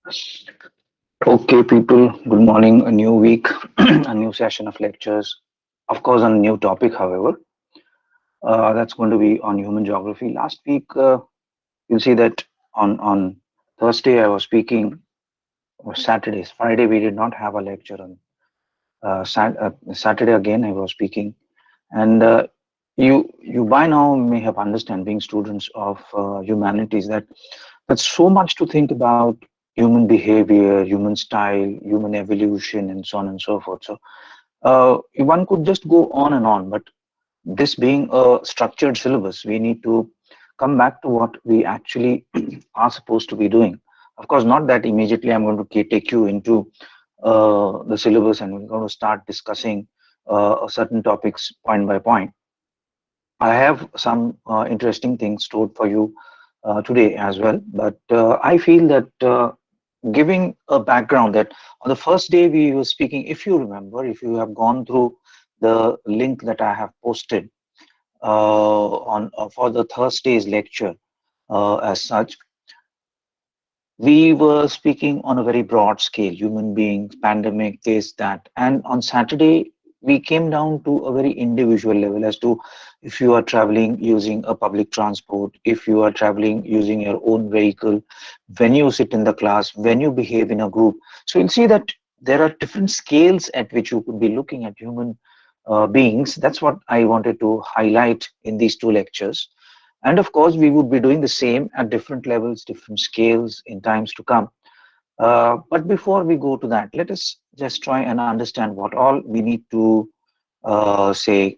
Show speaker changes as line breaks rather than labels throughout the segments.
Okay, people, good morning. A new week, a new session of lectures. Of course, on a new topic, however, that's going to be on human geography. Last week, you'll see that on Thursday I was speaking, or Saturdays. Friday we did not have a lecture. On Saturday again I was speaking, and you by now may have understand, being students of humanities, that that's so much to think about human behavior, human style, human evolution, and so on and so forth. So one could just go on and on, but this being a structured syllabus, we need to come back to what we actually are supposed to be doing. Of course, not that immediately I'm going to take you into the syllabus and we're going to start discussing certain topics point by point. I have some interesting things stored for you today as well, but I feel that giving a background, that on the first day we were speaking, if you remember, if you have gone through the link that I have posted on for the Thursday's lecture, as such, we were speaking on a very broad scale: human beings, pandemic, this, that. And on Saturday we came down to a very individual level, as to if you are traveling using a public transport, if you are traveling using your own vehicle, when you sit in the class, when you behave in a group. So you'll see that there are different scales at which you could be looking at human beings. That's what I wanted to highlight in these two lectures. And of course, we would be doing the same at different levels, different scales in times to come. But before we go to that, let us just try and understand what all we need to say,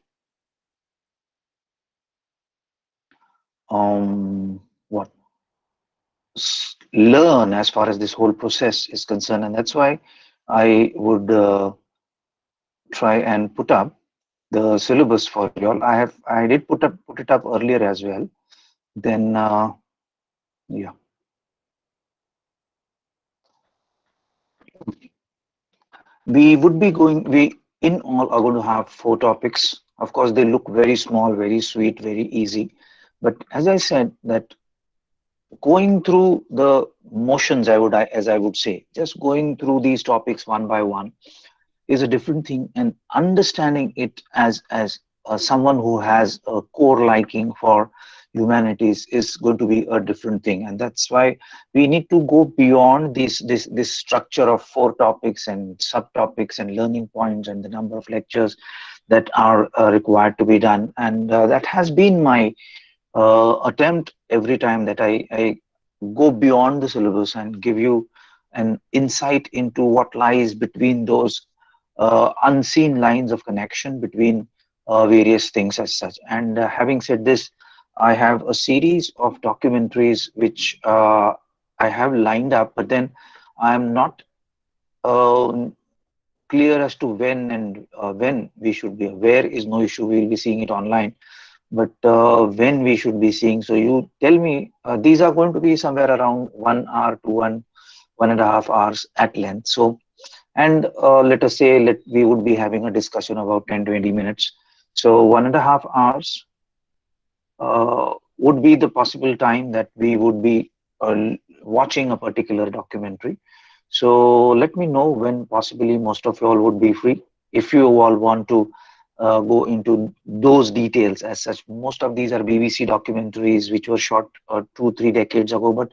what learn as far as this whole process is concerned. And that's why I would try and put up the syllabus for you all. I did put it up earlier as well. Then yeah, we would be going. We in all are going to have four topics. Of course, they look very small, very sweet, very easy. But as I said, that going through the motions, as I would say, just going through these topics one by one is a different thing, and understanding it as someone who has a core liking for humanities is going to be a different thing. And that's why we need to go beyond this structure of four topics and subtopics and learning points and the number of lectures that are required to be done. And that has been my attempt every time, that I go beyond the syllabus and give you an insight into what lies between those unseen lines of connection between various things as such. And having said this, I have a series of documentaries which I have lined up, but then I'm not uh, clear as to when we should be. Where is no issue, we'll be seeing it online, but when we should be seeing. So you tell me, these are going to be somewhere around 1 hour to 1.5 hours at length. So, and let us say we would be having a discussion about 10-20 minutes. So 1.5 hours would be the possible time that we would be watching a particular documentary. So let me know when possibly most of you all would be free. If you all want to go into those details as such, most of these are BBC documentaries which were shot 2-3 decades ago. But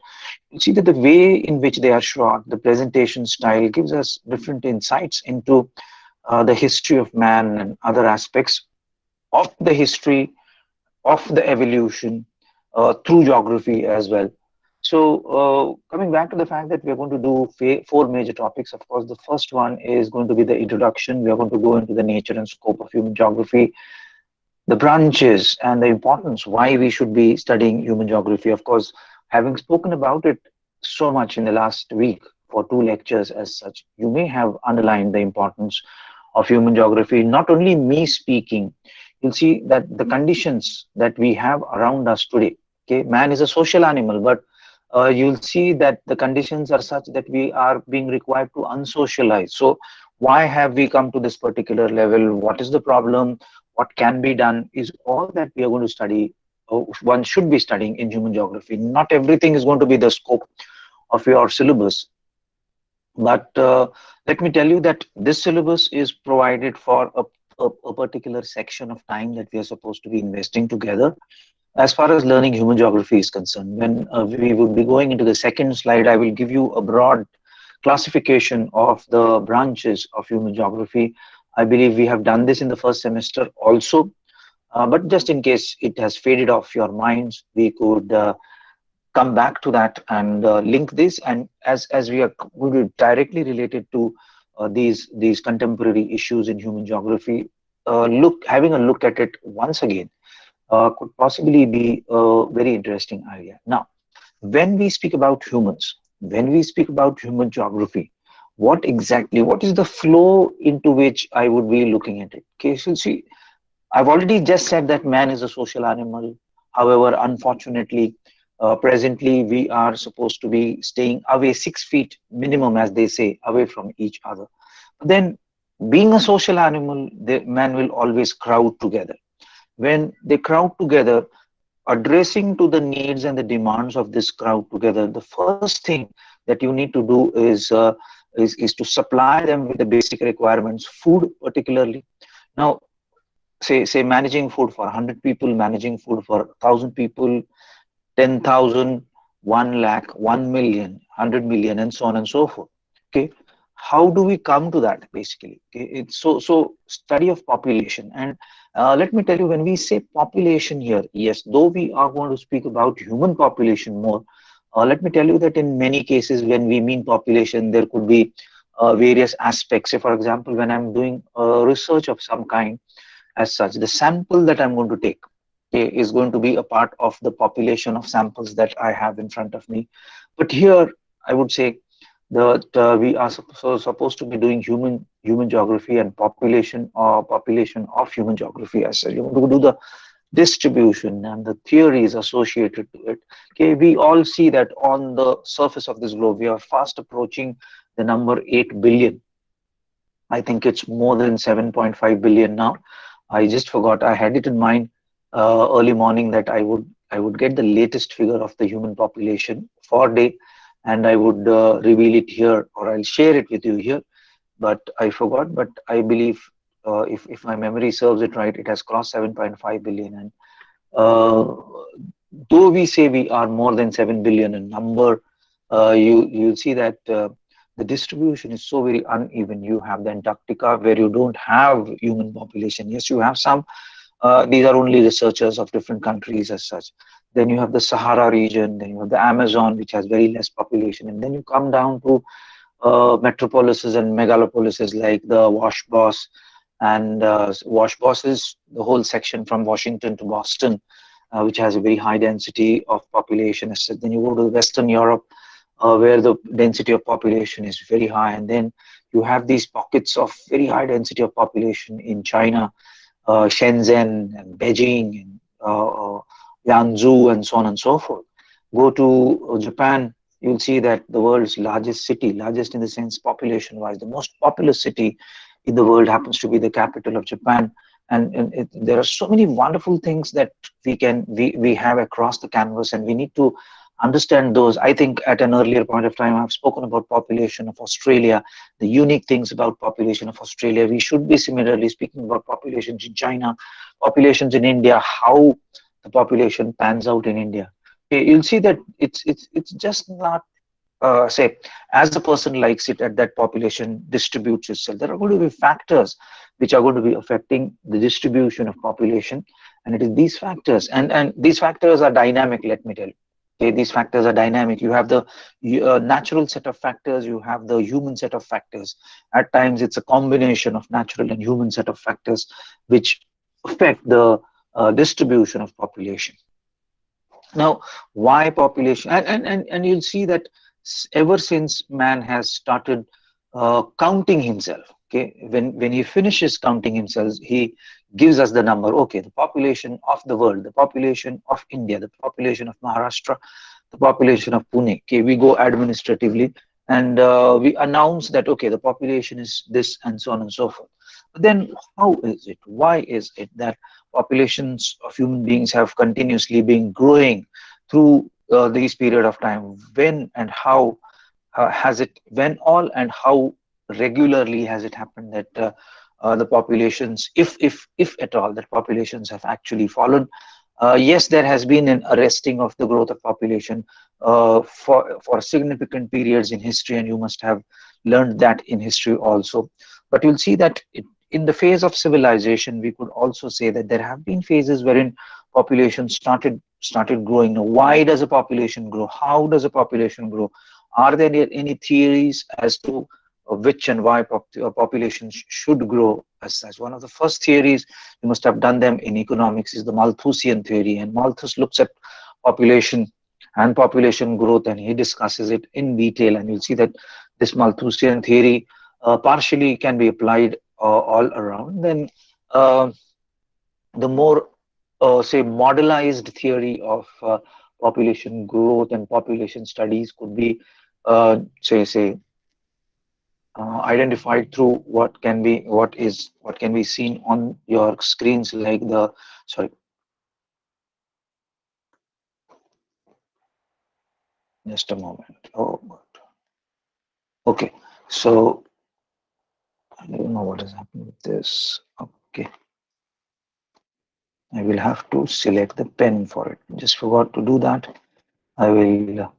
you see that the way in which they are shot, the presentation style gives us different insights into the history of man and other aspects of the history of the evolution through geography as well. So, coming back to the fact that we're going to do four major topics, of course, the first one is going to be the introduction. We are going to go into the nature and scope of human geography, the branches and the importance, why we should be studying human geography. Of course, having spoken about it so much in the last week for two lectures as such, you may have underlined the importance of human geography. Not only me speaking, you'll see that the conditions that we have around us today, okay, man is a social animal, but you'll see that the conditions are such that we are being required to unsocialize. So why have we come to this particular level? What is the problem? What can be done is all that we are going to study, one should be studying in human geography. Not everything is going to be the scope of your syllabus. But let me tell you that this syllabus is provided for a particular section of time that we are supposed to be investing together. As far as learning human geography is concerned, when we would be going into the second slide, I will give you a broad classification of the branches of human geography. I believe we have done this in the first semester also, but just in case it has faded off your minds, we could come back to that and link this. And as we are going to directly related to these contemporary issues in human geography, having a look at it once again could possibly be a very interesting idea. Now, when we speak about humans, when we speak about human geography, what is the flow into which I would be looking at it? Okay, so see, I've already just said that man is a social animal. However, unfortunately, presently we are supposed to be staying away 6 feet minimum, as they say, away from each other. But then, being a social animal, the man will always crowd together. When they crowd together, addressing to the needs and the demands of this crowd together, the first thing that you need to do is to supply them with the basic requirements, food particularly. Now, say managing food for 100 people, managing food for 1,000 people, 10,000, 1 lakh, 1 million, 100 million, and so on and so forth. Okay, how do we come to that basically? Okay, it's so study of population. And let me tell you, when we say population here, yes, though we are going to speak about human population more, let me tell you that in many cases when we mean population, there could be various aspects. Say, for example, when I'm doing research of some kind, as such, the sample that I'm going to take, okay, is going to be a part of the population of samples that I have in front of me. But here, I would say that we are supposed to be doing human geography and population, or population of human geography as such. You want to do the distribution and the theories associated to it. Okay, we all see that on the surface of this globe, we are fast approaching the number 8 billion. I think it's more than 7.5 billion now. I just forgot. I had it in mind early morning that I would get the latest figure of the human population for day, and I would reveal it here, or I'll share it with you here. But I forgot. But I believe, if my memory serves it right, it has crossed 7.5 billion. And uh, though we say we are more than 7 billion in number, you'll see that the distribution is so very uneven. You have the Antarctica, where you don't have human population. Yes, you have some. These are only researchers of different countries as such. Then you have the Sahara region. Then you have the Amazon, which has very less population. And then you come down to metropolises and megalopolises like the Washboss. And Washboss is the whole section from Washington to Boston, which has a very high density of population. Then you go to Western Europe, where the density of population is very high. And then you have these pockets of very high density of population in China, Shenzhen and Beijing and Yanzhou and so on and so forth. Go to Japan, you'll see that the world's largest city, largest in the sense population-wise, the most populous city in the world happens to be the capital of Japan. And there are so many wonderful things that we have across the canvas, and we need to understand those. I think at an earlier point of time, I've spoken about population of Australia, the unique things about population of Australia. We should be similarly speaking about populations in China, populations in India, how the population pans out in India. Okay, you'll see that it's just not say, as the person likes it, at that population distributes itself. There are going to be factors which are going to be affecting the distribution of population, and it is these factors, and these factors are dynamic. Let me tell you. Okay, these factors are dynamic. You have the natural set of factors, you have the human set of factors. At times, it's a combination of natural and human set of factors which affect the distribution of population. Now, why population? And you'll see that ever since man has started counting himself, okay, when he finishes counting himself, he gives us the number. Okay, the population of the world, the population of India, the population of Maharashtra, the population of Pune. Okay, we go administratively, and we announce that okay, the population is this, and so on and so forth. But then, how is it? Why is it that populations of human beings have continuously been growing through this period of time? When and how has it, when all and how regularly has it happened that the populations, if at all, that populations have actually fallen? Yes, there has been an arresting of the growth of population for significant periods in history, and you must have learned that in history also. But you'll see that in the phase of civilization, we could also say that there have been phases wherein population started growing. Now, why does a population grow? How does a population grow? Are there any theories as to which and why populations should grow as such? One of the first theories, you must have done them in economics, is the Malthusian theory. And Malthus looks at population and population growth, and he discusses it in detail. And you'll see that this Malthusian theory partially can be applied all around. Then the more say modelized theory of population growth and population studies could be say identified through what can be seen on your screens, like the, sorry, just a moment. Oh God. Okay, so I don't know what is happening with this. Okay, I will have to select the pen for it. Just forgot to do that. I will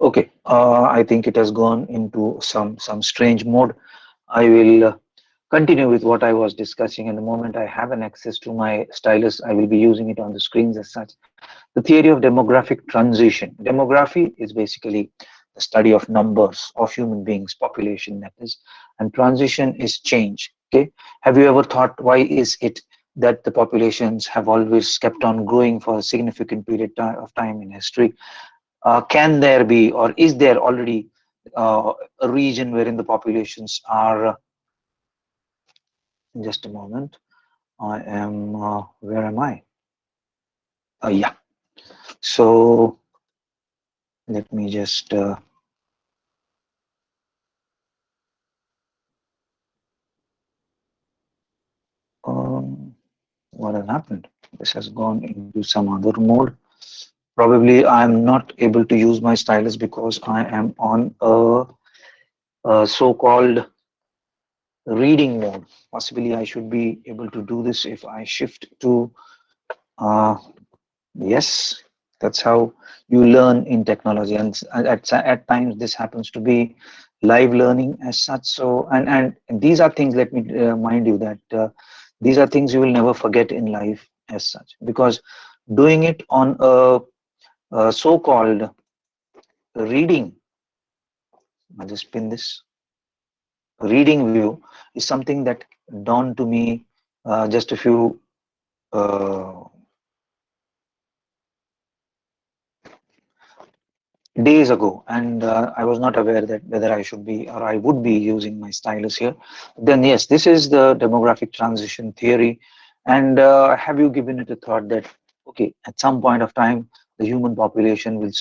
okay, I think it has gone into some strange mode. I will continue with what I was discussing, and the moment I have an access to my stylus, I will be using it on the screens as such. The theory of demographic transition. Demography is basically the study of numbers of human beings, population that is, and transition is change. Okay, have you ever thought why is it that the populations have always kept on growing for a significant period of time in history? Can there be, or is there already a region wherein the populations are just a moment. I am, where am I? Yeah. So let me just, what has happened? This has gone into some other mode. Probably I am not able to use my stylus because I am on a so-called reading mode. Possibly I should be able to do this if I shift to, yes, that's how you learn in technology, and at times this happens to be live learning as such. So and these are things, let me mind you that these are things you will never forget in life as such, because doing it on a so-called reading, I'll just pin this, reading view, is something that dawned to me just a few days ago, and I was not aware that whether I should be or I would be using my stylus here. Then yes, this is the demographic transition theory. And have you given it a thought that okay, at some point of time the human population will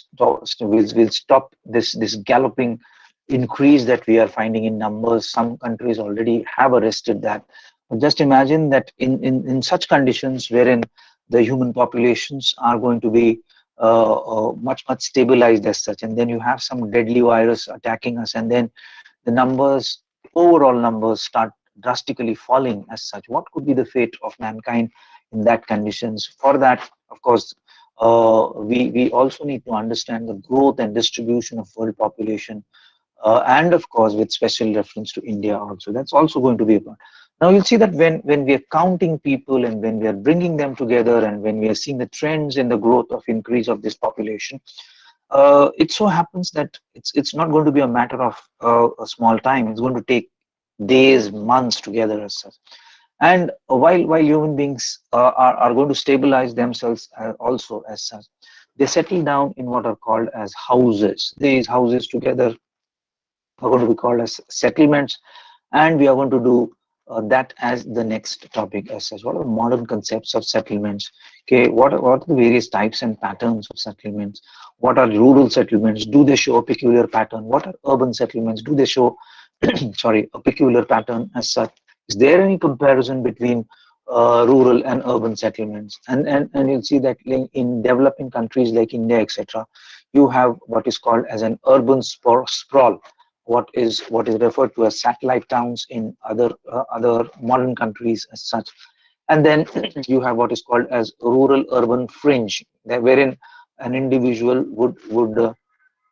stop this galloping increase that we are finding in numbers? Some countries already have arrested that. But just imagine that in such conditions wherein the human populations are going to be much stabilized as such, and then you have some deadly virus attacking us, and then the numbers, overall numbers, start drastically falling as such. What could be the fate of mankind in that conditions? For that, of course, we also need to understand the growth and distribution of world population, and of course with special reference to India also. That's also going to be a part. Now you'll see that when we are counting people and when we are bringing them together and when we are seeing the trends in the growth of increase of this population, it so happens that it's not going to be a matter of a small time. It's going to take days, months together as such. And while human beings are going to stabilize themselves also as such, they settle down in what are called as houses. These houses together are going to be called as settlements, and we are going to do that as the next topic as such. What are modern concepts of settlements? Okay, what are the various types and patterns of settlements? What are rural settlements? Do they show a peculiar pattern? What are urban settlements? Do they show sorry, a peculiar pattern as such? Is there any comparison between rural and urban settlements, and you'll see that in developing countries like India, etc., you have what is called as an urban sprawl, what is referred to as satellite towns in other modern countries as such. And then you have what is called as rural urban fringe, wherein an individual would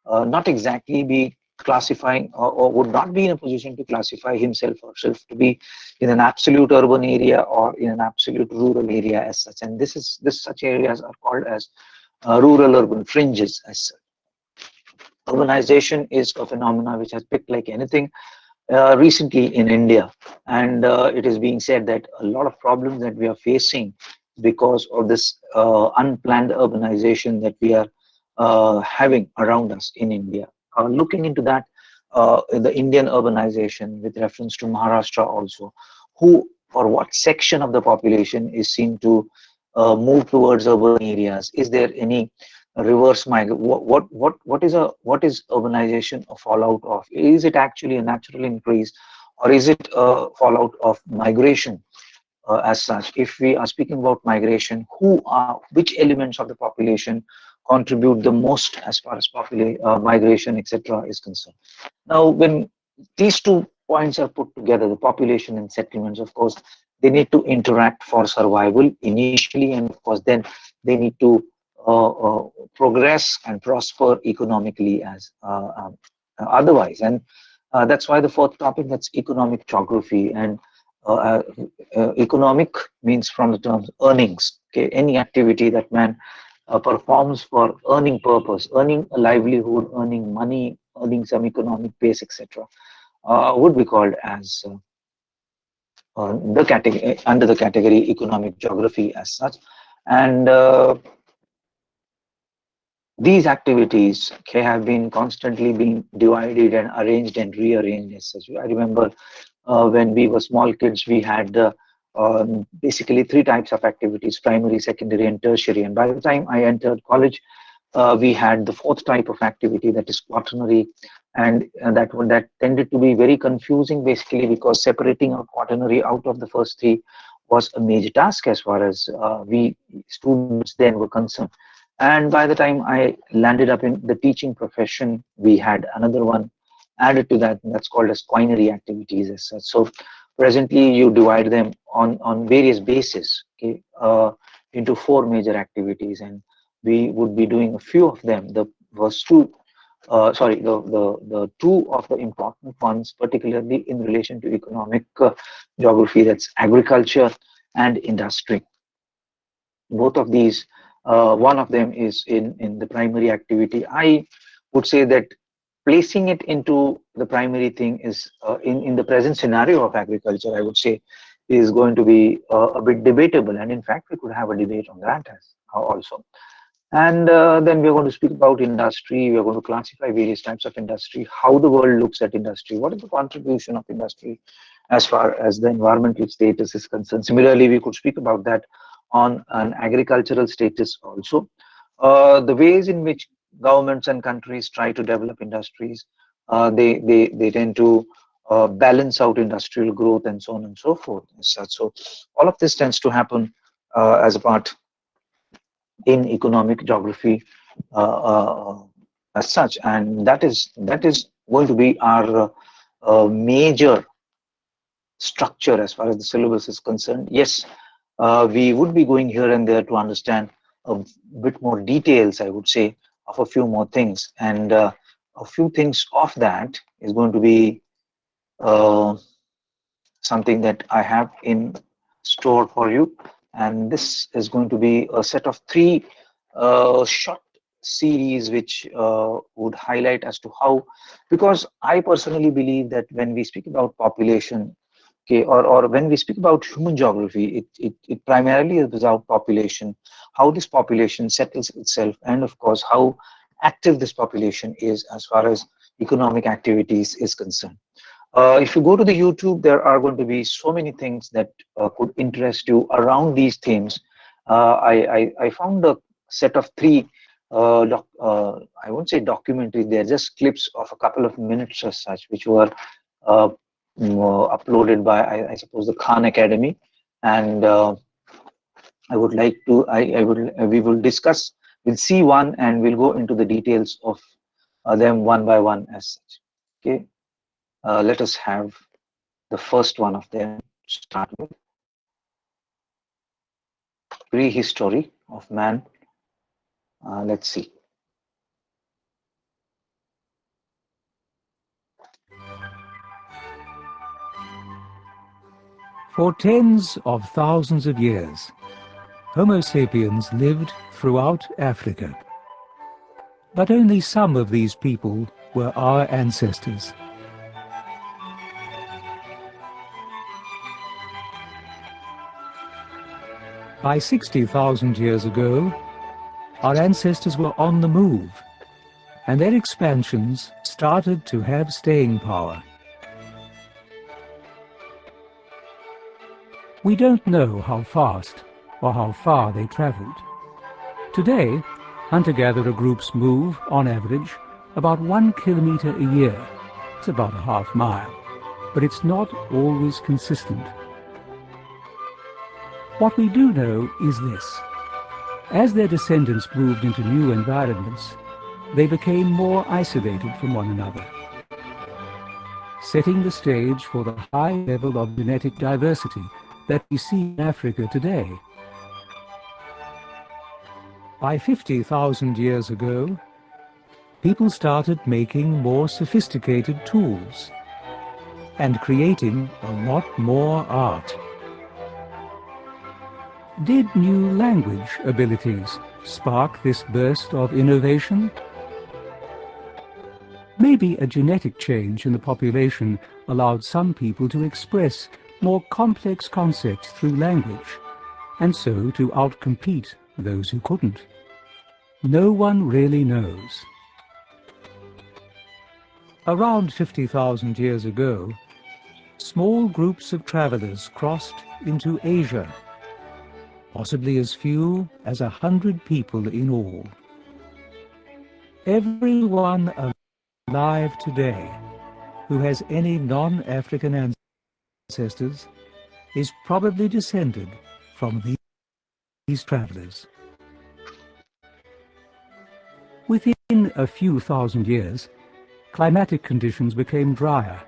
not exactly be classifying, or would not be in a position to classify himself or herself to be in an absolute urban area or in an absolute rural area as such. And this such areas are called as rural urban fringes as such. Urbanization is a phenomena which has picked like anything recently in India, and it is being said that a lot of problems that we are facing because of this unplanned urbanization that we are having around us in India. Looking into that, the Indian urbanization with reference to Maharashtra also, who or what section of the population is seen to move towards urban areas? Is there any reverse migration? What is urbanization a fallout of? Is it actually a natural increase, or is it a fallout of migration as such? If we are speaking about migration, which elements of the population contribute the most as far as migration, etc., is concerned? Now, when these 2 points are put together, the population and settlements, of course, they need to interact for survival initially, and of course, then they need to progress and prosper economically as otherwise. And that's why the fourth topic, that's economic geography. And uh, uh, economic means from the terms earnings. Okay, any activity that man performs for earning purpose, earning a livelihood, earning money, earning some economic base, etc., would be called as the category under the category economic geography as such. And these activities, okay, have been constantly being divided and arranged and rearranged as such. I remember when we were small kids, we had basically 3 types of activities: primary, secondary, and tertiary. And by the time I entered college, we had the fourth type of activity, that is quaternary, and that tended to be very confusing, basically because separating out quaternary out of the first 3 was a major task as far as we students then were concerned. And by the time I landed up in the teaching profession, we had another one added to that, and that's called as quinary activities as such. So presently you divide them on various bases, okay, into 4 major activities, and we would be doing a few of them. The first two, sorry, the 2 of the important ones, particularly in relation to economic geography, that's agriculture and industry. Both of these, one of them is in the primary activity. I would say that placing it into the primary thing is in the present scenario of agriculture, I would say, is going to be a bit debatable, and in fact we could have a debate on that as also. And then we're going to speak about industry. We're going to classify various types of industry, how the world looks at industry, what is the contribution of industry as far as the environmental status is concerned. Similarly, we could speak about that on an agricultural status also. The ways in which governments and countries try to develop industries, they tend to balance out industrial growth and so on and so forth. So all of this tends to happen as a part in economic geography as such, and that is going to be our major structure as far as the syllabus is concerned. Yes, we would be going here and there to understand a bit more details, I would say, of a few more things, and a few things of that is going to be uh, something that I have in store for you. And this is going to be a set of 3 short series which would highlight as to how, because I personally believe that when we speak about population, okay, or when we speak about human geography, it primarily is about population, how this population settles itself, and of course how active this population is as far as economic activities is concerned. If you go to the YouTube, there are going to be so many things that could interest you around these themes. I found a set of 3, I won't say documentaries, they're just clips of a couple of minutes or such, which were uploaded by, I suppose, the Khan Academy. and I would like to, we will discuss, we'll see one and we'll go into the details of them one by one as such. Okay, let us have the first one of them to start with. Prehistory of Man. Let's see.
For tens of thousands of years, Homo sapiens lived throughout Africa. But only some of these people were our ancestors. By 60,000 years ago, our ancestors were on the move, and their expansions started to have staying power. We don't know how fast or how far they traveled. Today, hunter-gatherer groups move, on average, about 1 kilometer a year. It's about a half mile, but it's not always consistent. What we do know is this. As their descendants moved into new environments, they became more isolated from one another, setting the stage for the high level of genetic diversity that we see in Africa today. By 50,000 years ago, people started making more sophisticated tools and creating a lot more art. Did new language abilities spark this burst of innovation? Maybe a genetic change in the population allowed some people to express more complex concepts through language, and so to outcompete those who couldn't. No one really knows. Around 50,000 years ago, small groups of travelers crossed into Asia, possibly as few as 100 people in all. Everyone alive today who has any non-African ancestors is probably descended from these travelers. Within a few thousand years, climatic conditions became drier,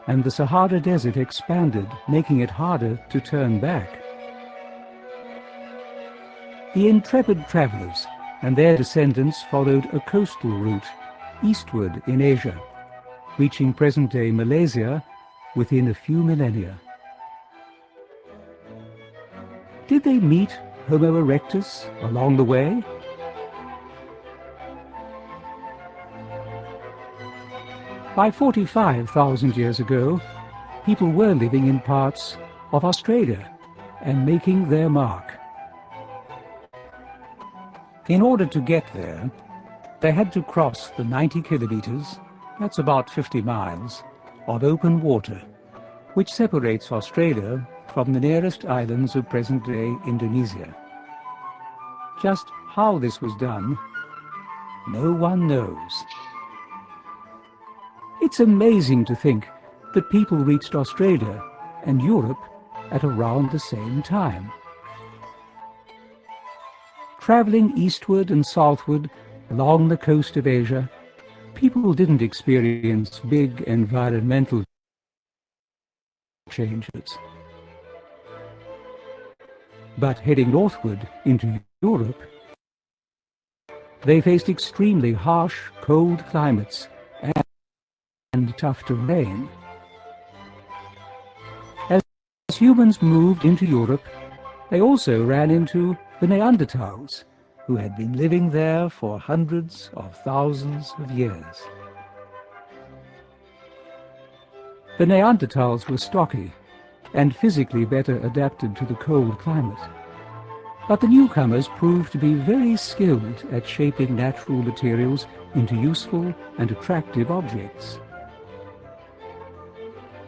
and the Sahara Desert expanded, making it harder to turn back. The intrepid travelers and their descendants followed a coastal route eastward in Asia, reaching present-day Malaysia within a few millennia. Did they meet Homo erectus along the way? By 45,000 years ago, people were living in parts of Australia and making their mark. In order to get there, they had to cross the 90 kilometers, that's about 50 miles, of open water, which separates Australia from the nearest islands of present-day Indonesia. Just how this was done, no one knows. It's amazing to think that people reached Australia and Europe at around the same time. Traveling eastward and southward along the coast of Asia, people didn't experience big environmental changes. But heading northward into Europe, they faced extremely harsh, cold climates and tough terrain. As humans moved into Europe, they also ran into the Neanderthals, who had been living there for hundreds of thousands of years. The Neanderthals were stocky and physically better adapted to the cold climate. But the newcomers proved to be very skilled at shaping natural materials into useful and attractive objects.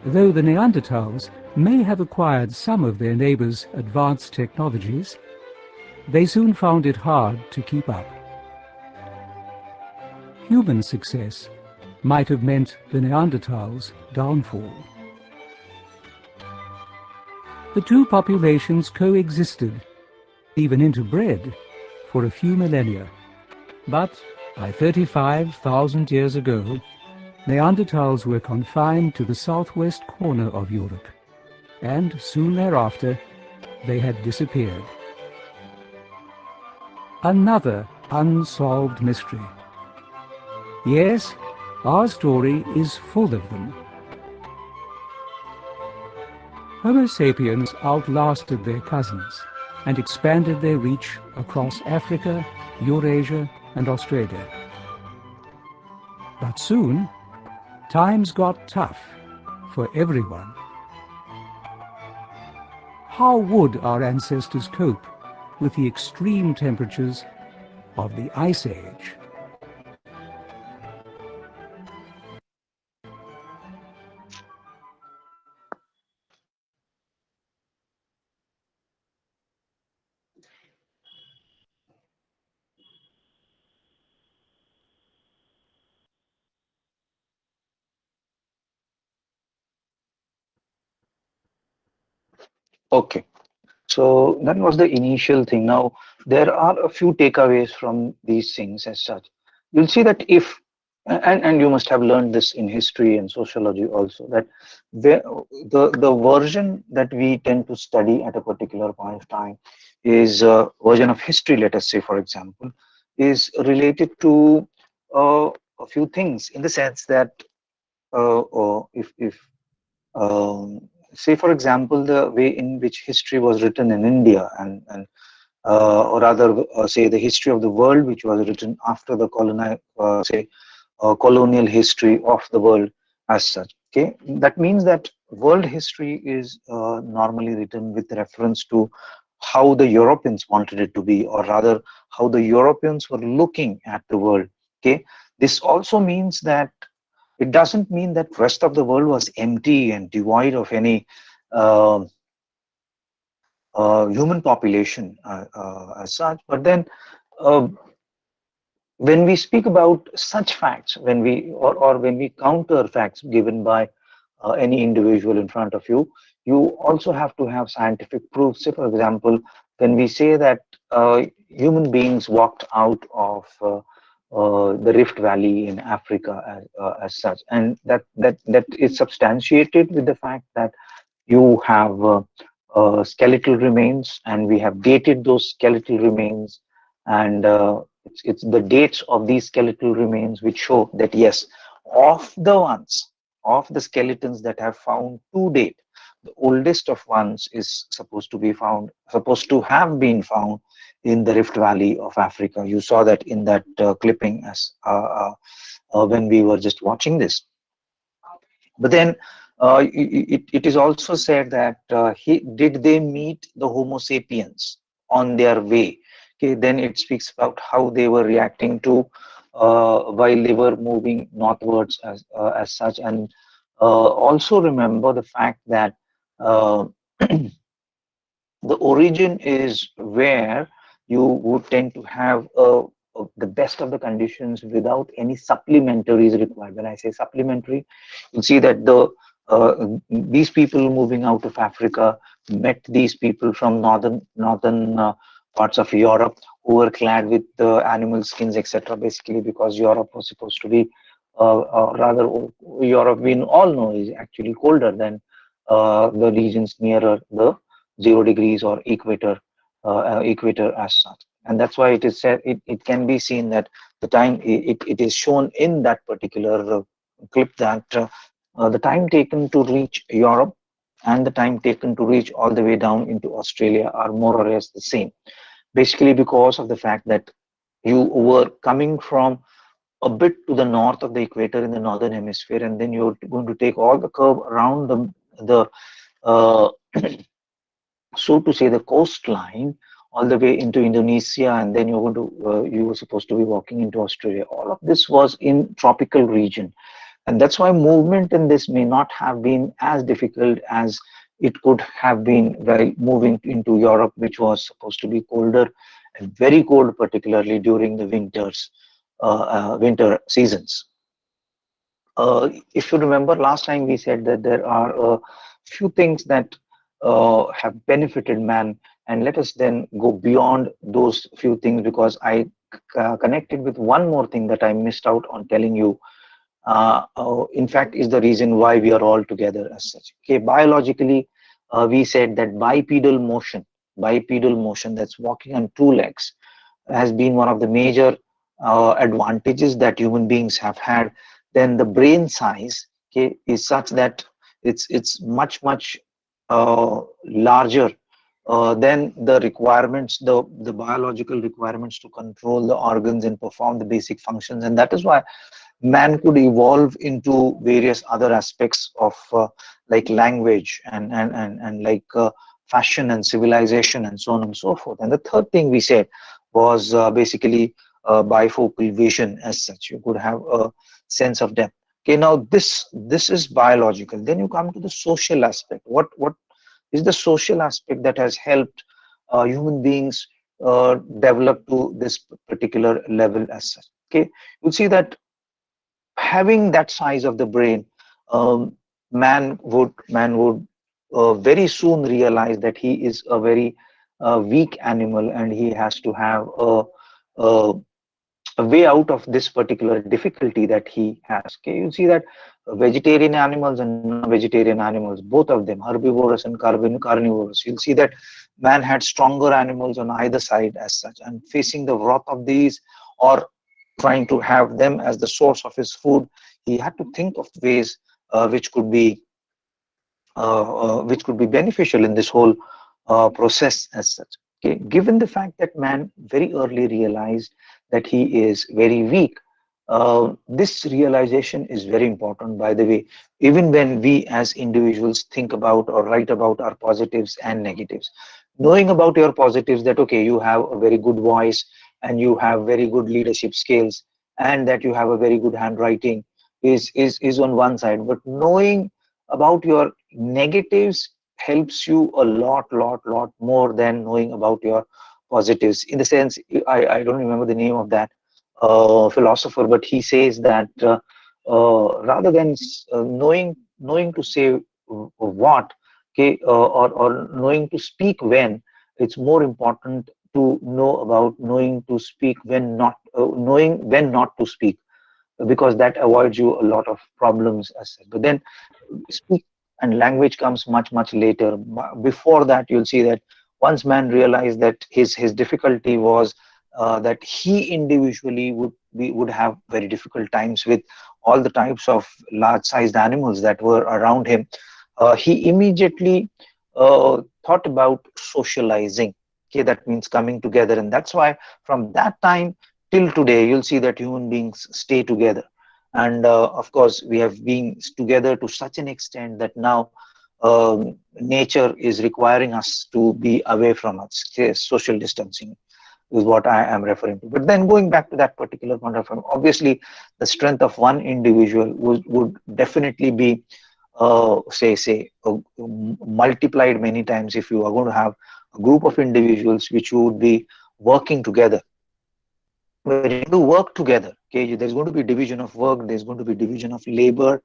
Though the Neanderthals may have acquired some of their neighbors' advanced technologies, they soon found it hard to keep up. Human success might have meant the Neanderthals' downfall. The two populations coexisted, even interbred, for a few millennia. But by 35,000 years ago, Neanderthals were confined to the southwest corner of Europe, and soon thereafter they had disappeared. Another unsolved mystery. Yes, our story is full of them. Homo sapiens outlasted their cousins and expanded their reach across Africa, Eurasia, and Australia. But soon, times got tough for everyone. How would our ancestors cope with the extreme temperatures of the Ice Age?
Okay. So that was the initial thing. Now, there are a few takeaways from these things as such. You'll see that if, and you must have learned this in history and sociology also, that the version that we tend to study at a particular point of time is a version of history, let us say, for example, is related to a few things in the sense that or if say, for example, the way in which history was written in India, and or rather, say the history of the world, which was written after the colonial history of the world as such. Okay, that means that world history is normally written with reference to how the Europeans wanted it to be, or rather, how the Europeans were looking at the world. Okay, this also means that it doesn't mean that rest of the world was empty and devoid of any uh, human population as such. But then, uh, when we speak about such facts, or when we counter facts given by any individual in front of you, you also have to have scientific proof. Say, for example, when we say that human beings walked out of the Rift Valley in Africa as such, and that is substantiated with the fact that you have skeletal remains, and we have dated those skeletal remains, and it's the dates of these skeletal remains which show that yes, of the ones of the skeletons that have found to date, the oldest of ones is supposed to have been found in the Rift Valley of Africa. You saw that in that clipping as when we were just watching this. But then it is also said that did they meet the Homo sapiens on their way? Okay, then it speaks about how they were reacting to while they were moving northwards as such, and also remember the fact that uh, the origin is where you would tend to have the best of the conditions without any supplementaries required. When I say supplementary, you see that these people moving out of Africa met these people from northern parts of Europe who were clad with animal skins, etc. Basically, because Europe was supposed to be rather Europe, we all know, is actually colder than the regions nearer the 0 degrees or equator as such. And that's why it is said, it can be seen that the time it is shown in that particular clip that the time taken to reach Europe and the time taken to reach all the way down into Australia are more or less the same, basically because of the fact that you were coming from a bit to the north of the equator in the northern hemisphere, and then you're going to take all the curve around the uh, so to say, the coastline all the way into Indonesia, and then you were supposed to be walking into Australia. All of this was in tropical region, and that's why movement in this may not have been as difficult as it could have been while moving into Europe, which was supposed to be colder and very cold, particularly during the winter seasons. If you remember last time we said that there are a few things that have benefited man. And let us then go beyond those few things, because I connected with one more thing that I missed out on telling you. In fact, is the reason why we are all together as such. Okay, biologically, we said that bipedal motion, that's walking on two legs, has been one of the major advantages that human beings have had. Then the brain size, okay, is such that it's much larger than the requirements, the biological requirements to control the organs and perform the basic functions. And that is why man could evolve into various other aspects of like language and like fashion and civilization and so on and so forth. And the third thing we said was basically bifocal vision as such. You could have a sense of depth. Okay, now this is biological. Then you come to the social aspect. What is the social aspect that has helped human beings develop to this particular level as such? Okay, you'll see that having that size of the brain, um, man would very soon realize that he is a very weak animal, and he has to have a, a way out of this particular difficulty that he has. Okay, you see that vegetarian animals and non-vegetarian animals, both of them, herbivorous and carnivorous, you'll see that man had stronger animals on either side as such, and facing the wrath of these, or trying to have them as the source of his food, he had to think of ways which could be beneficial in this whole process as such. Okay, given the fact that man very early realized that he is very weak, this realization is very important, by the way, even when we as individuals think about or write about our positives and negatives. Knowing about your positives, that okay, you have a very good voice and you have very good leadership skills, and that you have a very good handwriting, is on one side. But knowing about your negatives helps you a lot more than knowing about your positives. In the sense, I don't remember the name of that philosopher, but he says that rather than knowing to say what, okay, or knowing to speak when, it's more important to know about knowing to speak when not, knowing when not to speak, because that avoids you a lot of problems as such. But then speak and language comes much later. Before that, you'll see that once man realized that his difficulty was that he individually would have very difficult times with all the types of large sized animals that were around him, he immediately thought about socializing. Okay, that means coming together. And that's why from that time till today, you'll see that human beings stay together. And of course, we have been together to such an extent that now nature is requiring us to be away from us. Okay, social distancing is what I am referring to. But then going back to that particular point of view, obviously the strength of one individual would definitely be multiplied many times if you are going to have a group of individuals which would be working together. When you do work together, okay, there's going to be division of work, there's going to be division of labor,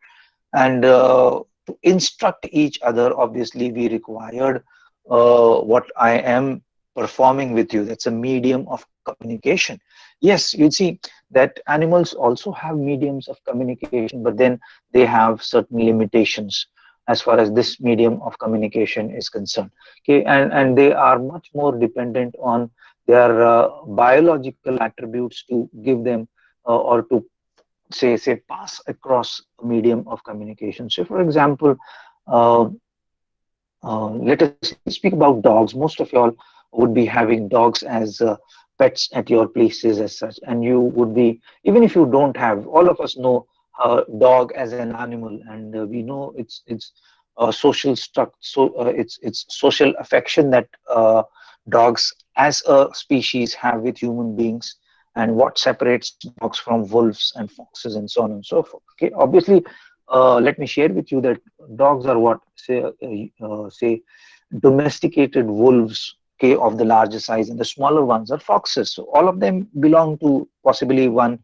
and to instruct each other, obviously we required what I am performing with you. That's a medium of communication. Yes, you see that animals also have mediums of communication, but then they have certain limitations as far as this medium of communication is concerned. Okay, and they are much more dependent on their biological attributes to give them or to say pass across a medium of communication. So for example, uh, let's speak about dogs. Most of y'all would be having dogs as pets at your places as such, and you would be, even if you don't have, all of us know dog as an animal, and we know its social struct, so it's social affection that dogs as a species have with human beings, and what separates dogs from wolves and foxes and so on and so forth. Okay, obviously, let me share with you that dogs are what say domesticated wolves, okay, of the larger size, and the smaller ones are foxes. So all of them belong to possibly one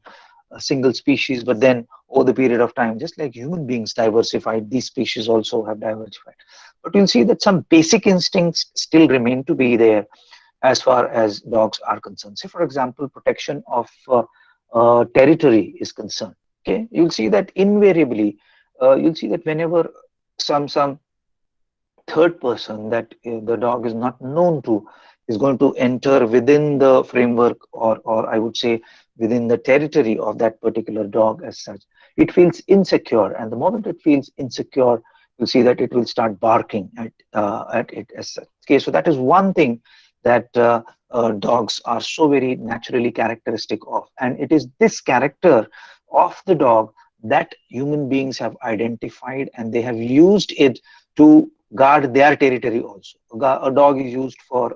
single species, but then over the period of time, just like human beings diversified, these species also have diversified. but you'll see that some basic instincts still remain to be there as far as dogs are concerned. Say, for example, protection of territory is concerned. Okay, you'll see that invariably, you'll see that whenever some third person that the dog is not known to is going to enter within the framework, or I would say within the territory of that particular dog as such, it feels insecure, and the moment it feels insecure, you'll see that it will start barking at it as such. Okay, so that is one thing that dogs are so very naturally characteristic of, and it is this character of the dog that human beings have identified, and they have used it to guard their territory also. A dog is used for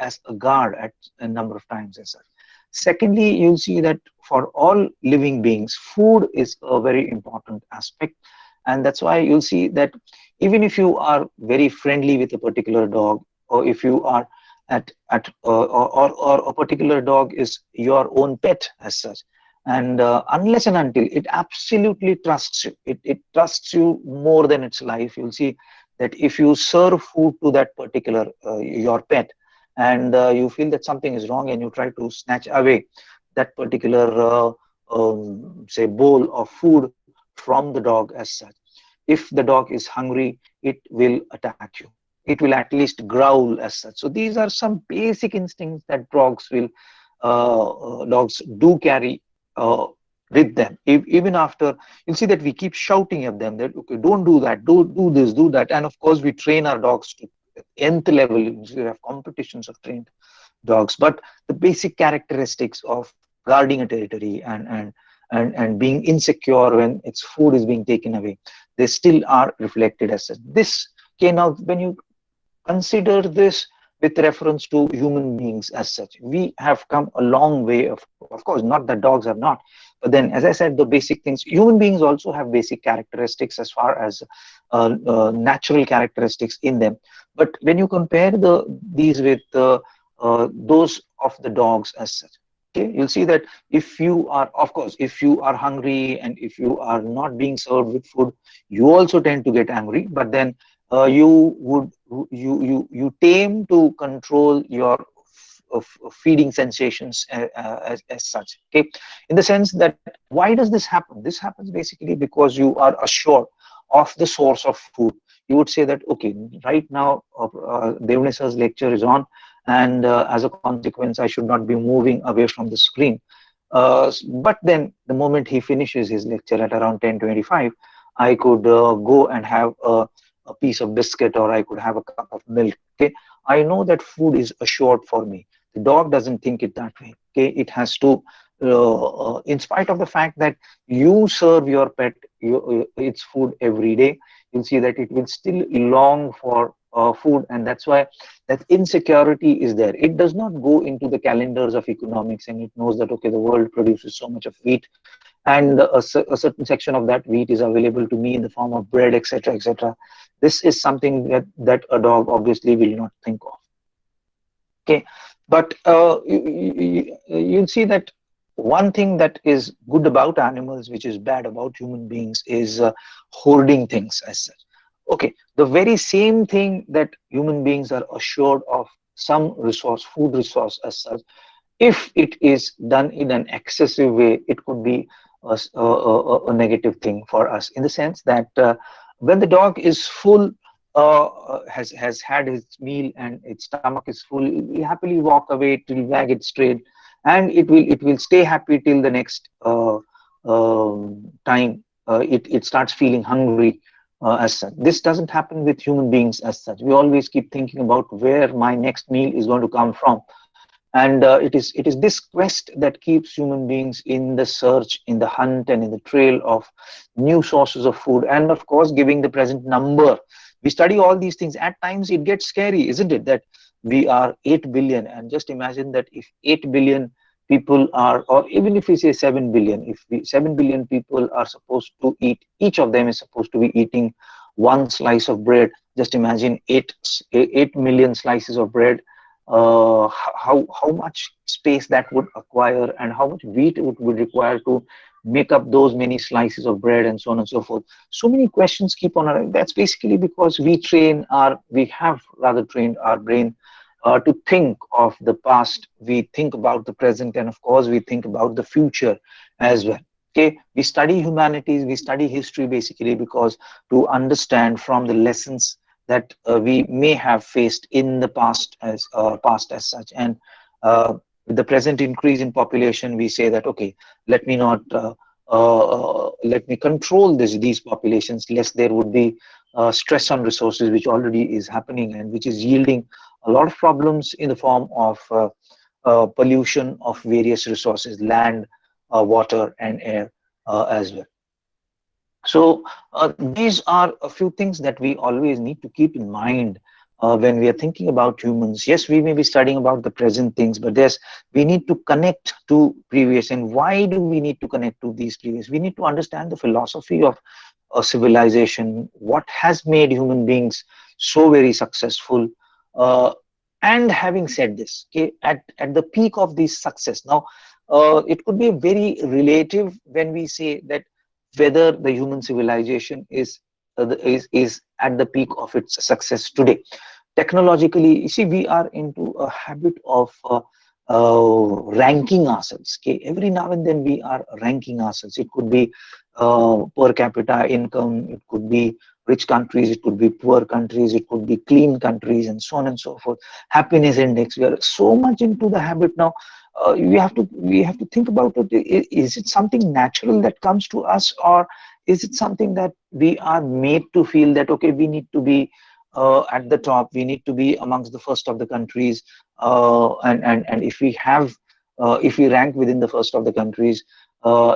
as a guard at a number of times as such. Secondly, you'll see that for all living beings, food is a very important aspect, and that's why you'll see that even if you are very friendly with a particular dog, or if you are or a particular dog is your own pet as such, and unless and until it absolutely trusts you, it trusts you more than its life, you'll see that if you serve food to that particular your pet, and you feel that something is wrong and you try to snatch away that particular say bowl of food from the dog as such, if the dog is hungry, it will attack you, it will at least growl as such. So these are some basic instincts that dogs do carry with them. Even after, you'll see that we keep shouting at them that, okay, don't do that, do this, do that. And of course, we train our dogs to nth level. We have competitions of trained dogs, but the basic characteristics of guarding a territory and being insecure when its food is being taken away, they still are reflected as such. This, okay, now when you consider this with reference to human beings as such, we have come a long way. Of course, not that dogs have not, but then, as I said, the basic things, human beings also have basic characteristics as far as natural characteristics in them. But when you compare these with those of the dogs as such, okay, you'll see that if you are, of course, if you are hungry and if you are not being served with food, you also tend to get angry. But then you tame to control your feeding sensations as such. Okay, in the sense that, why does this happen? This happens basically because you are assured of the source of food. You would say that, okay, right now Devnesar's lecture is on, and as a consequence I should not be moving away from the screen. But then the moment he finishes his lecture at around 10:25, I could go and have a piece of biscuit, or I could have a cup of milk. Okay, I know that food is assured for me. The dog doesn't think it that way. Okay, it has to, in spite of the fact that you serve your pet its food every day, you'll see that it will still long for food, and that's why that insecurity is there. It does not go into the calendars of economics, and it knows that, okay, the world produces so much of wheat, and a certain section of that wheat is available to me in the form of bread, etc., etc. This is something that a dog obviously will not think of. Okay, but you'll see that one thing that is good about animals, which is bad about human beings, is hoarding things as such. Okay, the very same thing that human beings are assured of some resource, food resource as such, if it is done in an excessive way, it could be a negative thing for us, in the sense that when the dog is full, has had his meal and its stomach is full, it will happily walk away, it will wag its tail, and it will stay happy till the next time it starts feeling hungry as such. This doesn't happen with human beings as such. We always keep thinking about where my next meal is going to come from, and it is this quest that keeps human beings in the search, in the hunt, and in the trail of new sources of food. And of course, giving the present number, we study all these things. At times it gets scary, isn't it, that we are 8 billion, and just imagine that if 8 billion people are, or even if we say 7 billion, if 7 billion people are supposed to eat, each of them is supposed to be eating one slice of bread. Just imagine 8 million slices of bread, how much space that would acquire, and how much wheat it would require to make up those many slices of bread and so on and so forth. So many questions keep on arising. That's basically because we have rather trained our brain to think of the past, we think about the present, and of course we think about the future as well. Okay, we study humanities, we study history basically because to understand from the lessons that we may have faced in the past as such. And with the present increase in population, we say that okay, let me not let me control these populations, lest there would be stress on resources, which already is happening and which is yielding a lot of problems in the form of pollution of various resources, land, water, and air as well. So these are a few things that we always need to keep in mind when we are thinking about humans. Yes, we may be studying about the present things, but we need to connect to previous. And why do we need to connect to these previous? We need to understand the philosophy of a civilization, what has made human beings so very successful. Uh, and having said this, okay, at the peak of this success, now it could be very relative when we say that whether the human civilization is at the peak of its success today. Technologically, you see, we are into a habit of ranking ourselves. Okay, every now and then we are ranking ourselves. It could be per capita income, it could be rich countries, it could be poor countries, it could be clean countries, and so on and so forth. Happiness index. We are so much into the habit now. We have to think about it. Is it something natural that comes to us, or is it something that we are made to feel that okay, we need to be at the top, we need to be amongst the first of the countries, and if we rank within the first of the countries,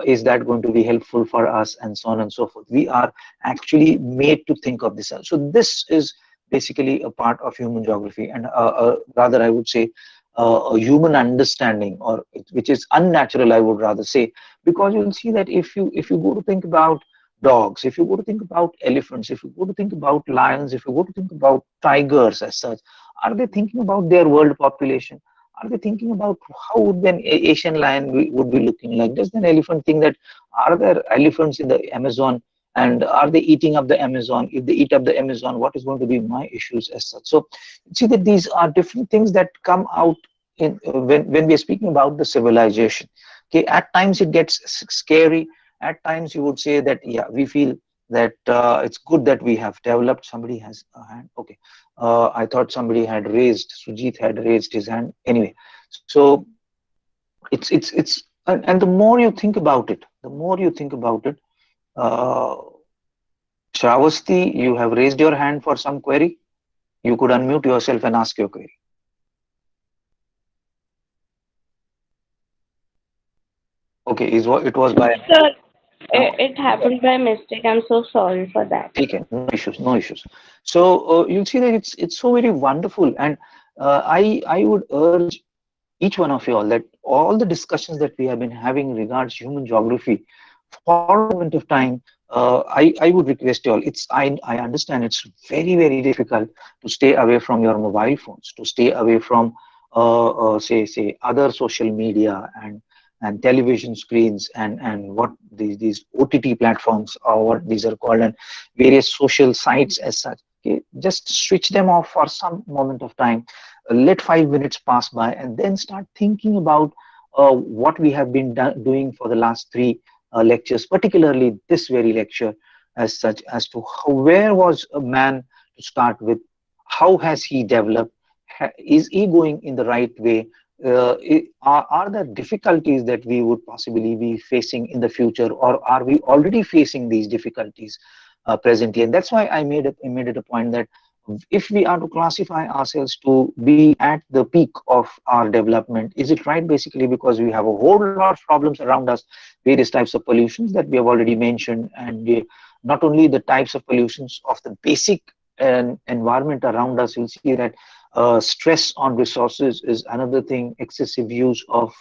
is that going to be helpful for us, and so on and so forth. We are actually made to think of this. So this is basically a part of human geography, and rather I would say a human understanding, or which is unnatural, I would rather say, because you'll see that if you go to think about dogs, if you go to think about elephants, if you go to think about lions, if you go to think about tigers as such, are they thinking about their world population? Are they thinking about how would an Asian lion would be looking like? Does an elephant think that are there elephants in the Amazon, and are they eating up the Amazon? If they eat up the Amazon, what is going to be my issues as such? So see that these are different things that come out in when we are speaking about the civilization. Okay, at times it gets scary. At times you would say that yeah, we feel that it's good that we have developed. Somebody has a hand. Okay, I thought somebody had raised. Sujit had raised his hand. Anyway, so and the more you think about it, the more you think about it. Uh, Shravasti, you have raised your hand for some query. You could unmute yourself and ask your query. Okay, is what it was by
Sir,
now.
it happened by mistake. I'm so sorry for that.
Okay, no issues, no issues. So you'll see that it's so very wonderful, and I would urge each one of you all that all the discussions that we have been having regards human geography for a moment of time, I would request you all. I understand it's very difficult to stay away from your mobile phones, to stay away from say other social media and television screens and what these OTT platforms or what these are called, and various social sites as such. Okay, just switch them off for some moment of time. Let 5 minutes pass by, and then start thinking about what we have been doing for the last three lectures, particularly this very lecture as such, as to where was a man to start with, how has he developed, is he going in the right way, are there difficulties that we would possibly be facing in the future, or are we already facing these difficulties presently? And that's why I made it a point that if we are to classify ourselves to be at the peak of our development, is it right basically because we have a whole lot of problems around us, various types of pollutions that we have already mentioned, and not only the types of pollutions of the basic environment around us. You'll see that stress on resources is another thing, excessive use of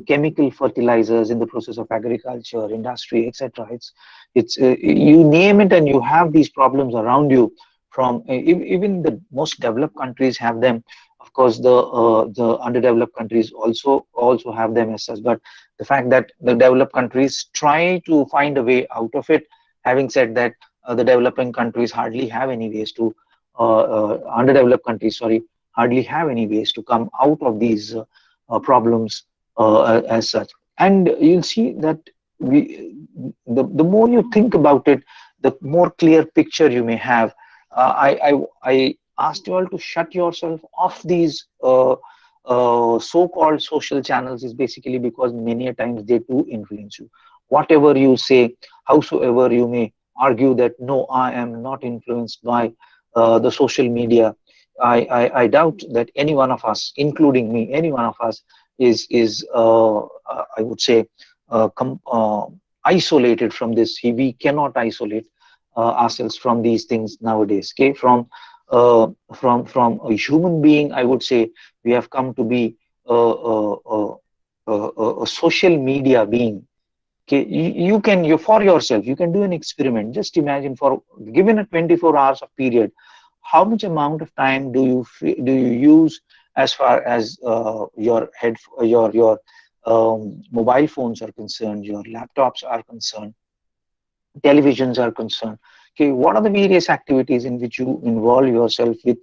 chemical fertilizers in the process of agriculture, industry, etc. It's you name it, and you have these problems around you. From even the most developed countries have them. Of course, the underdeveloped countries also have them as such. But the fact that the developed countries try to find a way out of it, having said that, the developing countries hardly have any ways to underdeveloped countries, sorry, hardly have any ways to come out of these problems as such. And you'll see that the more you think about it, the more clear picture you may have. I asked you all to shut yourself off these so-called social channels is basically because many a times they do influence you. Whatever you say, howsoever you may argue that no, I am not influenced by the social media. I doubt that any one of us, including me, any one of us is I would say isolated from this. We cannot isolate ourselves from these things nowadays. Okay, from a human being, I would say we have come to be a social media being. Okay, you can, you for yourself, you can do an experiment. Just imagine, for given a 24 hours of period, how much amount of time do you use as far as your mobile phones are concerned, your laptops are concerned, televisions are concerned. Okay, what are the various activities in which you involve yourself with,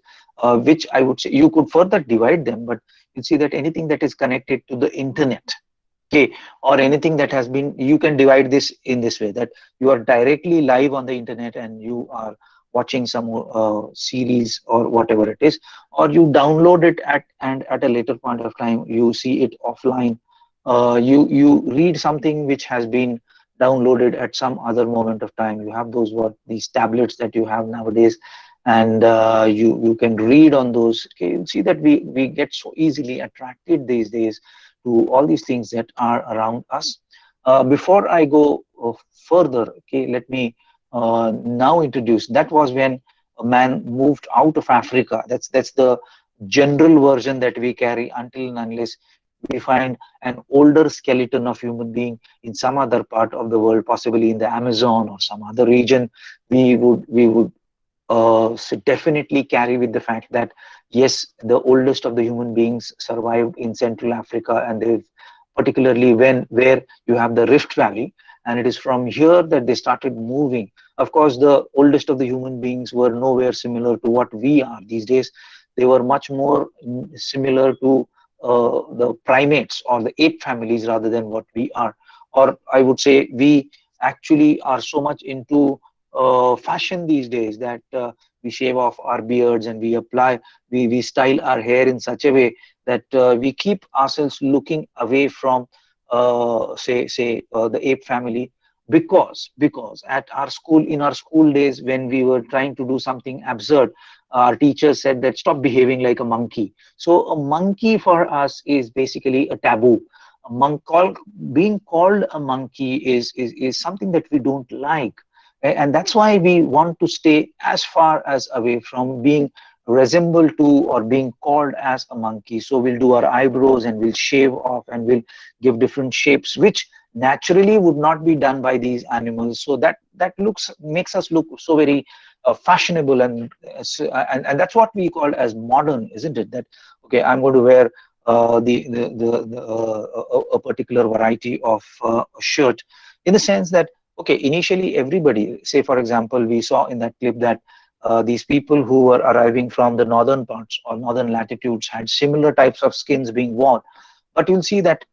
which I would say you could further divide them, but you see that anything that is connected to the internet, okay, or anything that has been, you can divide this in this way, that you are directly live on the internet and you are watching some series or whatever it is, or you download it and at a later point of time you see it offline. You read something which has been downloaded at some other moment of time. You have these tablets that you have nowadays, and you can read on those. Okay, you see that we get so easily attracted these days to all these things that are around us. Before I go further, okay, let me now introduce. That was when a man moved out of Africa. That's the general version that we carry until and unless we find an older skeleton of human being in some other part of the world, possibly in the Amazon or some other region. We would definitely carry with the fact that yes, the oldest of the human beings survived in Central Africa, and they've particularly where you have the Rift Valley, and it is from here that they started moving. Of course, the oldest of the human beings were nowhere similar to what we are these days. They were much more similar to the primates or the ape families rather than what we are. Or I would say we actually are so much into fashion these days that we shave off our beards and we style our hair in such a way that we keep ourselves looking away from say the ape family, because at our school, in our school days, when we were trying to do something absurd, our teachers said that stop behaving like a monkey. So a monkey for us is basically a taboo. Being called a monkey is something that we don't like. And that's why we want to stay as far as away from being resembled to or being called as a monkey. So we'll do our eyebrows and we'll shave off and we'll give different shapes which naturally would not be done by these animals. So that makes us look so very fashionable, and that's what we call as modern, isn't it? That okay, I'm going to wear a particular variety of shirt, in the sense that okay, initially everybody, say for example, we saw in that clip that these people who were arriving from the northern parts or northern latitudes had similar types of skins being worn. But you'll see that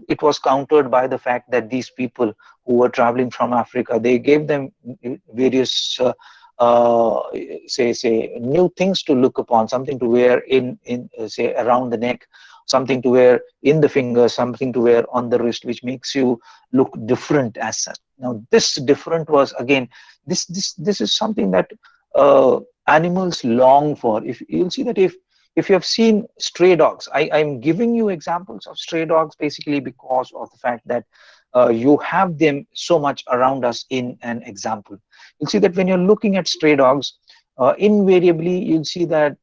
it was countered by the fact that these people who were traveling from Africa, they gave them various uh, say new things to look upon, something to wear in say around the neck, something to wear in the fingers, something to wear on the wrist, which makes you look different as such. Now this different was again, this is something that animals long for. If you'll see that if you have seen stray dogs, I'm giving you examples of stray dogs basically because of the fact that you have them so much around us in an example. You'll see that when you're looking at stray dogs, invariably you'll see that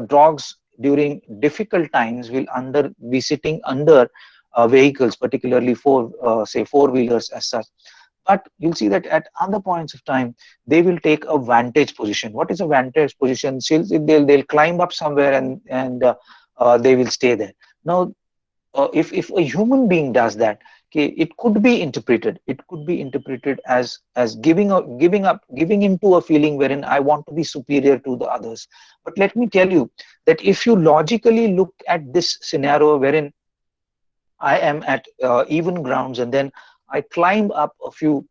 dogs during difficult times will be sitting under vehicles, particularly say four-wheelers as such. But you'll see that at other points of time, they will take a vantage position. What is a vantage position? They'll climb up somewhere and they will stay there. Now, if a human being does that, okay, it could be interpreted. It could be interpreted as giving into a feeling wherein I want to be superior to the others. But let me tell you that if you logically look at this scenario wherein I am at even grounds, and then I climb up a few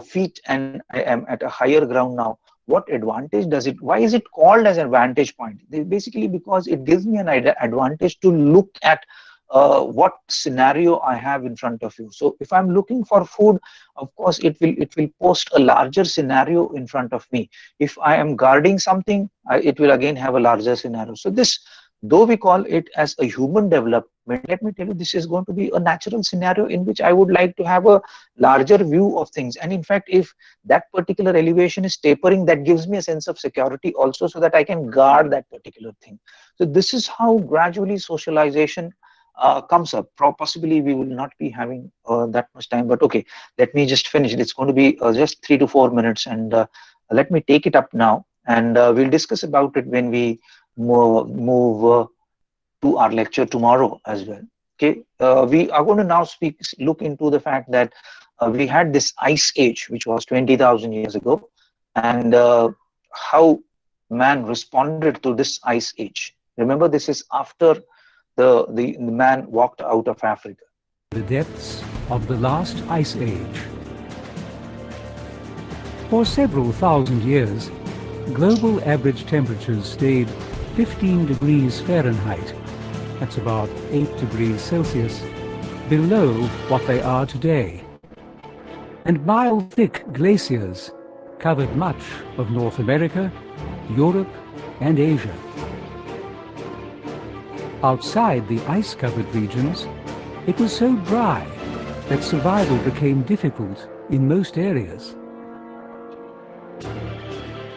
feet and I am at a higher ground now. What advantage does it? Why is it called as a vantage point? Basically, because it gives me an advantage to look at what scenario I have in front of you. So if I'm looking for food, of course, it will post a larger scenario in front of me. If I am guarding something, it will again have a larger scenario. So this, though we call it as a human development, let me tell you, this is going to be a natural scenario in which I would like to have a larger view of things. And in fact, if that particular elevation is tapering, that gives me a sense of security also, so that I can guard that particular thing. So this is how gradually socialization comes up. Possibly we will not be having that much time, but okay, let me just finish. It's going to be just 3 to 4 minutes, and let me take it up now, and we'll discuss about it when we move to our lecture tomorrow as well. Okay, we are going to now look into the fact that we had this ice age, which was 20,000 years ago, and how man responded to this ice age. Remember, this is after the man walked out of Africa.
The depths of the last ice age. For several thousand years, global average temperatures stayed 15 degrees Fahrenheit, that's about 8 degrees Celsius, below what they are today. And mile-thick glaciers covered much of North America, Europe, and Asia. Outside the ice-covered regions, it was so dry that survival became difficult in most areas.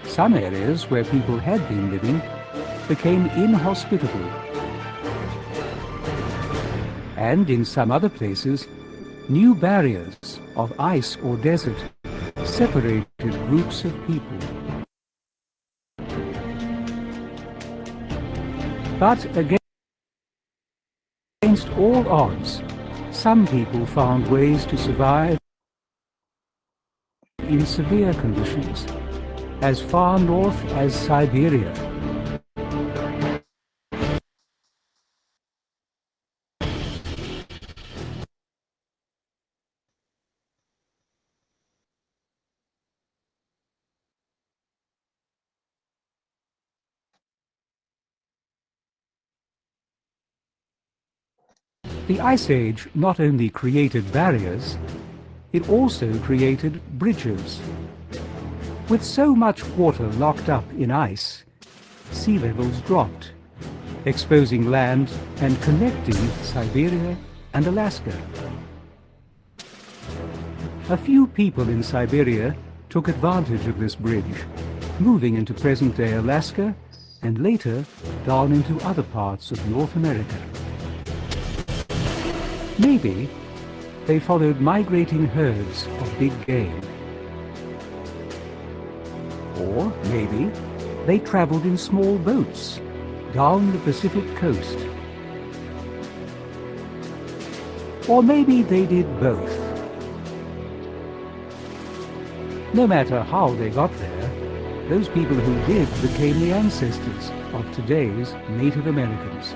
Some areas where people had been living became inhospitable. And in some other places, new barriers of ice or desert separated groups of people. But against all odds, some people found ways to survive in severe conditions, as far north as Siberia. The Ice Age not only created barriers, it also created bridges. With so much water locked up in ice, sea levels dropped, exposing land and connecting Siberia and Alaska. A few people in Siberia took advantage of this bridge, moving into present-day Alaska and later down into other parts of North America. Maybe they followed migrating herds of big game. Or maybe they traveled in small boats down the Pacific coast. Or maybe they did both. No matter how they got there, those people who did became the ancestors of today's Native Americans.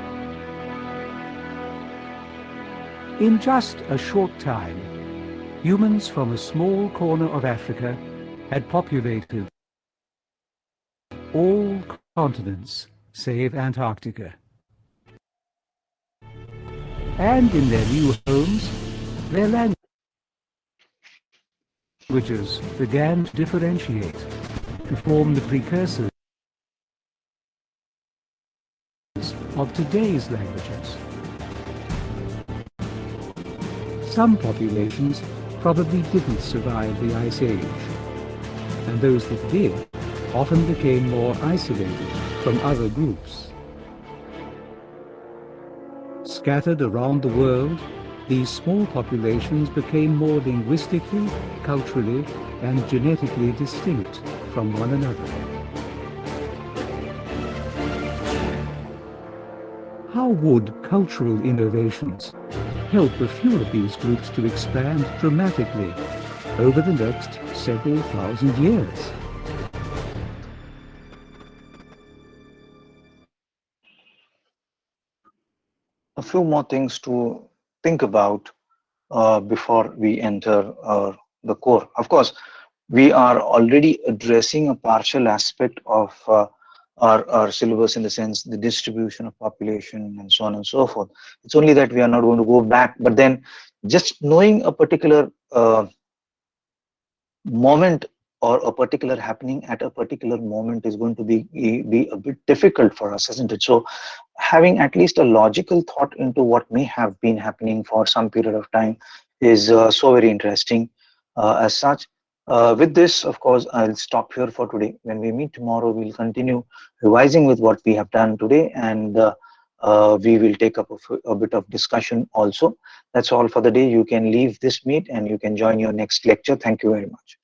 In just a short time, humans from a small corner of Africa had populated all continents save Antarctica. And in their new homes, their languages began to differentiate, to form the precursors of today's languages. Some populations probably didn't survive the Ice Age, and those that did often became more isolated from other groups. Scattered around the world, These small populations became more linguistically, culturally, and genetically distinct from one another. How would cultural innovations help a few of these groups to expand dramatically over the next several thousand years?
A few more things to think about before we enter the core. Of course, we are already addressing a partial aspect of our syllabus, in the sense the distribution of population and so on and so forth. It's only that we are not going to go back, but then just knowing a particular moment or a particular happening at a particular moment is going to be a bit difficult for us, isn't it? So having at least a logical thought into what may have been happening for some period of time is so very interesting as such. With this, of course, I'll stop here for today. When we meet tomorrow, we'll continue revising with what we have done today, and we will take up a bit of discussion also. That's all for the day. You can leave this meet and you can join your next lecture. Thank you very much.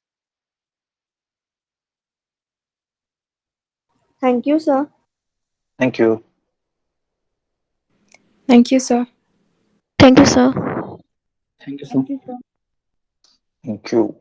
Thank you, sir.
Thank you.
Thank you, sir.
Thank you, sir.
Thank you, sir.
Thank you, sir.
Thank you.